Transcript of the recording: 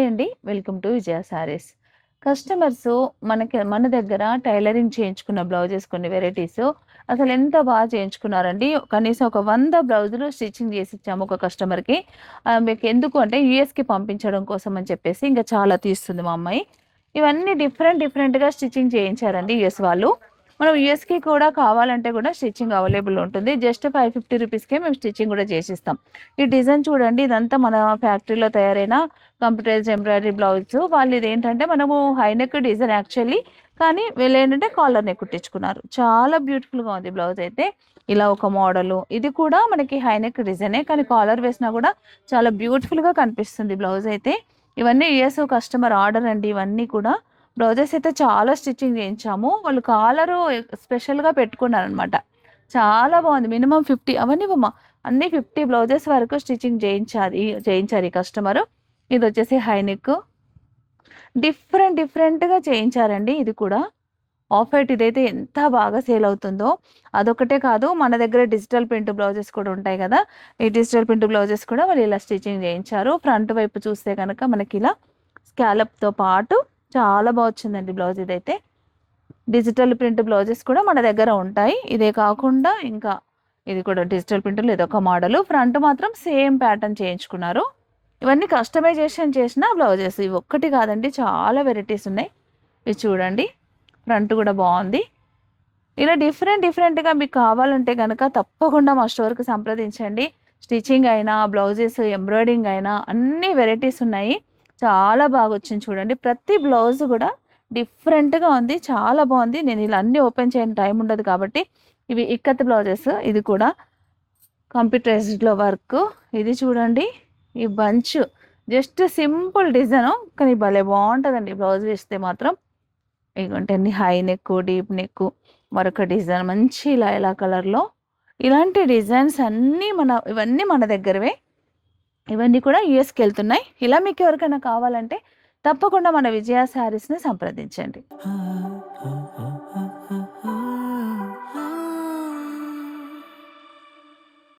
Hi అండి. Welcome to Vijaya saris. Customers మన దగ్గర టైలరింగ్ చేయించుకున్న బ్లౌజెస్ కొన్ని వెరైటీస్ అసలెంత చేయించుకున్నారండి. కనీసం ఒక 100 బ్లౌజులు స్టిచ్చింగ్ చేసిచ్చాము ఒక కస్టమర్‌కి. మీకెందుకు అంటే యూఎస్‌కి పంపించడం కోసం అని చెప్పేసి ఇంక చాలా తీస్తుంది మా అమ్మాయి. ఇవన్నీ డిఫరెంట్‌గా స్టిచ్చింగ్ చేయించారండి యూఎస్ వాళ్ళు. మనం యూఎస్‌కి కూడా కావాలంటే కూడా స్టిచ్చింగ్ అవైలబుల్ ఉంటుంది. జస్ట్ 550 రూపీస్‌కే మేము స్టిచ్చింగ్ కూడా చేసిస్తాం. ఈ డిజైన్ చూడండి, ఇదంతా మన ఫ్యాక్టరీలో తయారైన కంప్యూటరైజ్డ్ ఎంబ్రాయిడరీ బ్లౌజ్. వాళ్ళిదేంటంటే మనము హై నెక్ డిజైన్ యాక్చువల్లీ. కానీ వీళ్ళేంటంటే కాలర్ నెక్ కుట్టించుకున్నారు. చాలా బ్యూటిఫుల్‌గా ఉంది బ్లౌజ్ అయితే. ఇలా ఒక మోడలు. ఇది కూడా మనకి హై నెక్ డిజైనే. కానీ కాలర్ వేసినా కూడా చాలా బ్యూటిఫుల్‌గా కనిపిస్తుంది బ్లౌజ్ అయితే. ఇవన్నీ యూఎస్ కస్టమర్ ఆర్డర్ అండి ఇవన్నీ కూడా. బ్లౌజెస్ అయితే చాలా స్టిచ్చింగ్ చేయించాము. వాళ్ళు కాలరు స్పెషల్‌గా పెట్టుకున్నారనమాట. చాలా బాగుంది. మినిమమ్ 50 అవనివ్వమ్మా. అన్నీ 50 బ్లౌజెస్ వరకు స్టిచ్చింగ్ చేయించారు ఈ కస్టమరు. ఇదొచ్చేసి high neck. డిఫరెంట్‌గా చేయించారండి ఇది కూడా. ఆఫ్ వైట్ ఇదైతే ఎంత బాగా సేల్ అవుతుందో. అదొక్కటే కాదు, మన దగ్గర డిజిటల్ ప్రింట్ బ్లౌజెస్ కూడా ఉంటాయి గదా! ఈ డిజిటల్ ప్రింట్ బ్లౌజెస్ కూడా వాళ్ళు ఇలా స్టిచ్చింగ్ చేయించారు. ఫ్రంట్ వైపు చూస్తే గనక మనకిలా స్కాలప్‌తో పాటు చాలా వచ్చిందండి బ్లౌజ్ ఇదైతే. డిజిటల్ ప్రింట్ బ్లౌజెస్ కూడా మన దగ్గర ఉంటాయి. ఇదే కాకుండా ఇంకా ఇది కూడా డిజిటల్ ప్రింట్‌లో ఇదొక మోడలు. ఫ్రంట్ మాత్రం సేమ్ ప్యాటర్న్ చేయించుకున్నారు. ఇవన్నీ కస్టమైజేషన్ చేసిన బ్లౌజెస్. ఇవి ఒక్కటి కాదండి, చాలా వెరైటీస్ ఉన్నాయి. ఇది చూడండి. ఫ్రంట్ కూడా బాగుంది. ఇలా డిఫరెంట్‌గా మీకు కావాలంటే గనక తప్పకుండా మా స్టోర్‌కి సంప్రదించండి. స్టిచ్చింగ్ అయినా, బ్లౌజెస్ ఎంబ్రాయిడరింగ్ అయినా అన్ని వెరైటీస్ ఉన్నాయి. చాలా బాగొచ్చింది చూడండి. ప్రతి బ్లౌజ్ కూడా డిఫరెంట్‌గా ఉంది. చాలా బాగుంది. నేను ఇలా అన్నీ ఓపెన్ చేయని టైం ఉండదు కాబట్టి ఇవి ఇక్కత్ బ్లౌజెస్. ఇది కూడా కంప్యూటరైజ్డ్‌లో వర్క్. ఇది చూడండి. ఈ బంచ్ జస్ట్ సింపుల్ డిజైను. కానీ భలే బాగుంటదండి బ్లౌజ్ వేస్తే మాత్రం. ఇగోండి అన్ని హై నెక్కు, డీప్ నెక్కు, మరొక డిజైన్ మంచి లైలా కలర్‌లో. ఇలాంటి డిజైన్స్ అన్నీ ఇవన్నీ మన దగ్గరవే. ఇవన్నీ కూడా యూఎస్‌కెళ్తున్నాయి. ఇలా మీకెవరికైనా కావాలంటే తప్పకుండా మన విజయ శారీస్‌ని సంప్రదించండి.